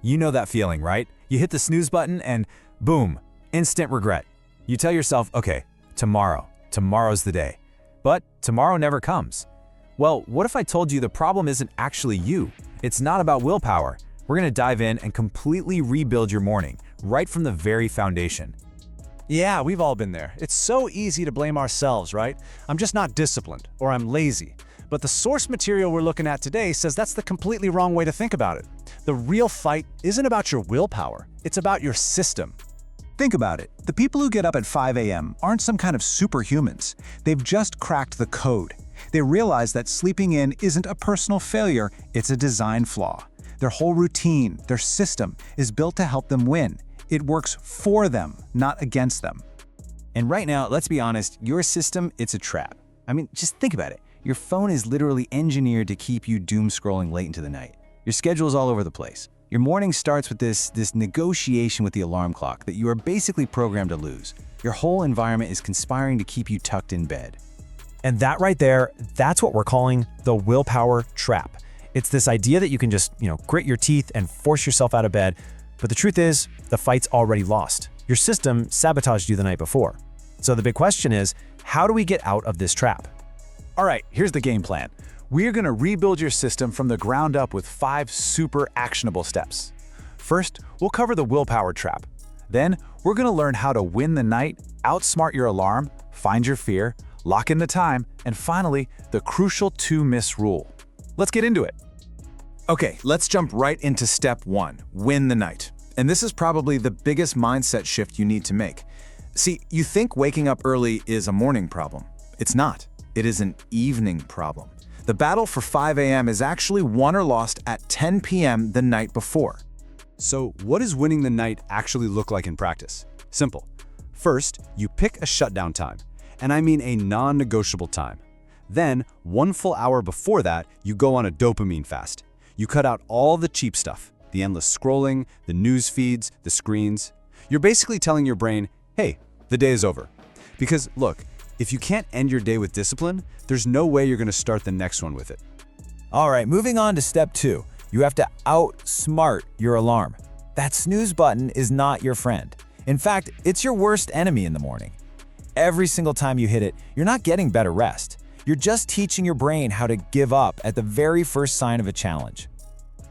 You know that feeling, right? You hit the snooze button and boom, instant regret. You tell yourself, okay, tomorrow's the day. But tomorrow never comes. Well, what if I told you the problem isn't actually you? It's not about willpower. We're gonna dive in and completely rebuild your morning, right from the very foundation. Yeah, we've all been there. It's so easy to blame ourselves, right? I'm just not disciplined, or I'm lazy. But the source material we're looking at today says that's the completely wrong way to think about it. The real fight isn't about your willpower, it's about your system. Think about it. The people who get up at 5 a.m. aren't some kind of superhumans. They've just cracked the code. They realize that sleeping in isn't a personal failure, it's a design flaw. Their whole routine, their system, is built to help them win. It works for them, not against them. And right now, let's be honest, your system, it's a trap. I mean, just think about it. Your phone is literally engineered to keep you doom scrolling late into the night. Your schedule's all over the place. Your morning starts with this negotiation with the alarm clock that you are basically programmed to lose. Your whole environment is conspiring to keep you tucked in bed. And that right there, that's what we're calling the willpower trap. It's this idea that you can just, grit your teeth and force yourself out of bed. But the truth is, the fight's already lost. Your system sabotaged you the night before. So the big question is, how do we get out of this trap? All right, here's the game plan. We're gonna rebuild your system from the ground up with 5 super actionable steps. First, we'll cover the willpower trap. Then, we're gonna learn how to win the night, outsmart your alarm, find your fear, lock in the time, and finally, the crucial 2-miss rule. Let's get into it. Okay, let's jump right into step 1, win the night. And this is probably the biggest mindset shift you need to make. See, you think waking up early is a morning problem. It's not. It is an evening problem. The battle for 5 a.m. is actually won or lost at 10 p.m. the night before. So what does winning the night actually look like in practice? Simple. First, you pick a shutdown time, and I mean a non-negotiable time. Then, 1 full hour before that, you go on a dopamine fast. You cut out all the cheap stuff, the endless scrolling, the news feeds, the screens. You're basically telling your brain, hey, the day is over. Because look, if you can't end your day with discipline, there's no way you're gonna start the next one with it. All right, moving on to step 2. You have to outsmart your alarm. That snooze button is not your friend. In fact, it's your worst enemy in the morning. Every single time you hit it, you're not getting better rest. You're just teaching your brain how to give up at the very first sign of a challenge.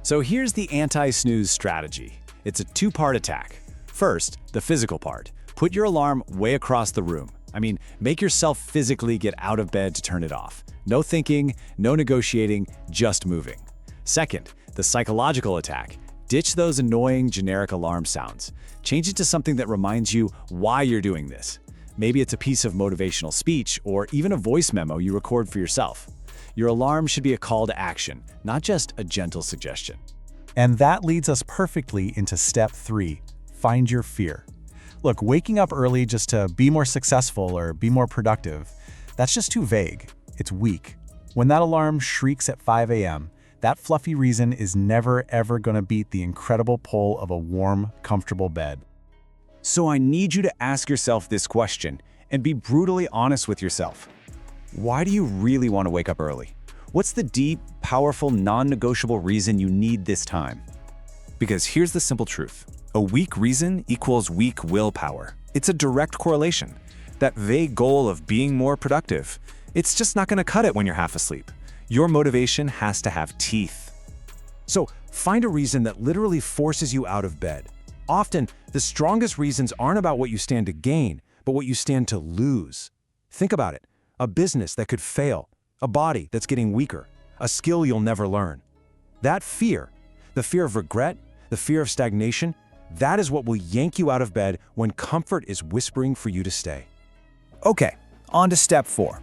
So here's the anti-snooze strategy. It's a 2-part attack. First, the physical part. Put your alarm way across the room. Make yourself physically get out of bed to turn it off. No thinking, no negotiating, just moving. Second, the psychological attack. Ditch those annoying generic alarm sounds. Change it to something that reminds you why you're doing this. Maybe it's a piece of motivational speech or even a voice memo you record for yourself. Your alarm should be a call to action, not just a gentle suggestion. And that leads us perfectly into step 3, find your fear. Look, waking up early just to be more successful or be more productive, that's just too vague. It's weak. When that alarm shrieks at 5 a.m., that fluffy reason is never ever gonna beat the incredible pull of a warm, comfortable bed. So I need you to ask yourself this question and be brutally honest with yourself. Why do you really want to wake up early? What's the deep, powerful, non-negotiable reason you need this time? Because here's the simple truth. A weak reason equals weak willpower. It's a direct correlation. That vague goal of being more productive, it's just not gonna cut it when you're half asleep. Your motivation has to have teeth. So find a reason that literally forces you out of bed. Often, the strongest reasons aren't about what you stand to gain, but what you stand to lose. Think about it. A business that could fail, a body that's getting weaker, a skill you'll never learn. That fear, the fear of regret, the fear of stagnation, that is what will yank you out of bed when comfort is whispering for you to stay. Okay, on to step 4.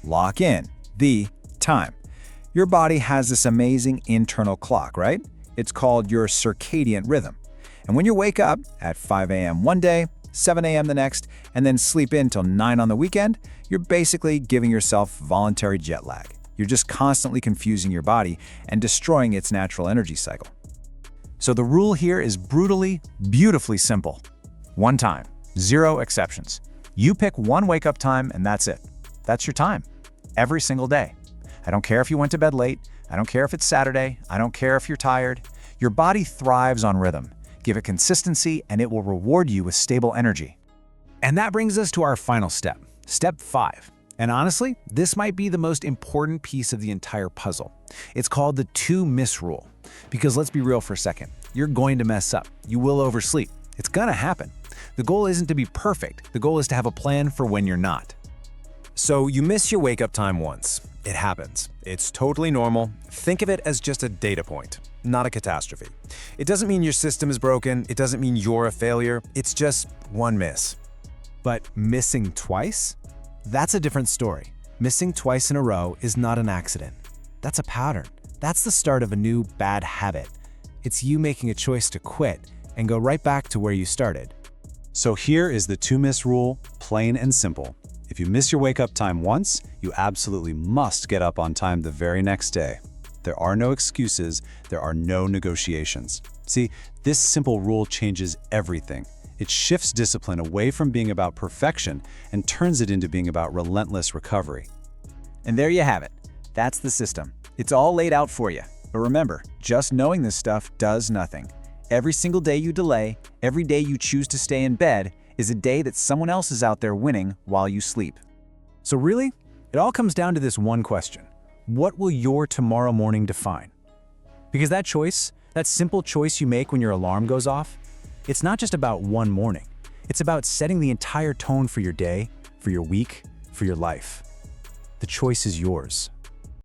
Lock in the time. Your body has this amazing internal clock, right? It's called your circadian rhythm. And when you wake up at 5 a.m. one day, 7 a.m. the next, and then sleep in till 9 on the weekend, you're basically giving yourself voluntary jet lag. You're just constantly confusing your body and destroying its natural energy cycle. So the rule here is brutally, beautifully simple. One time, 0 exceptions. You pick one wake-up time and that's it. That's your time, every single day. I don't care if you went to bed late. I don't care if it's Saturday. I don't care if you're tired. Your body thrives on rhythm. Give it consistency and it will reward you with stable energy. And that brings us to our final step, step 5. And honestly, this might be the most important piece of the entire puzzle. It's called the 2-miss rule. Because let's be real for a second, you're going to mess up. You will oversleep. It's gonna happen. The goal isn't to be perfect. The goal is to have a plan for when you're not. So you miss your wake-up time once. It happens. It's totally normal. Think of it as just a data point, not a catastrophe. It doesn't mean your system is broken. It doesn't mean you're a failure. It's just one miss. But missing twice? That's a different story. Missing twice in a row is not an accident. That's a pattern. That's the start of a new bad habit. It's you making a choice to quit and go right back to where you started. So here is the 2-miss rule, plain and simple. If you miss your wake-up time once, you absolutely must get up on time the very next day. There are no excuses, there are no negotiations. See, this simple rule changes everything. It shifts discipline away from being about perfection and turns it into being about relentless recovery. And there you have it. That's the system. It's all laid out for you. But remember, just knowing this stuff does nothing. Every single day you delay, every day you choose to stay in bed, is a day that someone else is out there winning while you sleep. So really, it all comes down to this one question. What will your tomorrow morning define? Because that choice, that simple choice you make when your alarm goes off, it's not just about one morning. It's about setting the entire tone for your day, for your week, for your life. The choice is yours.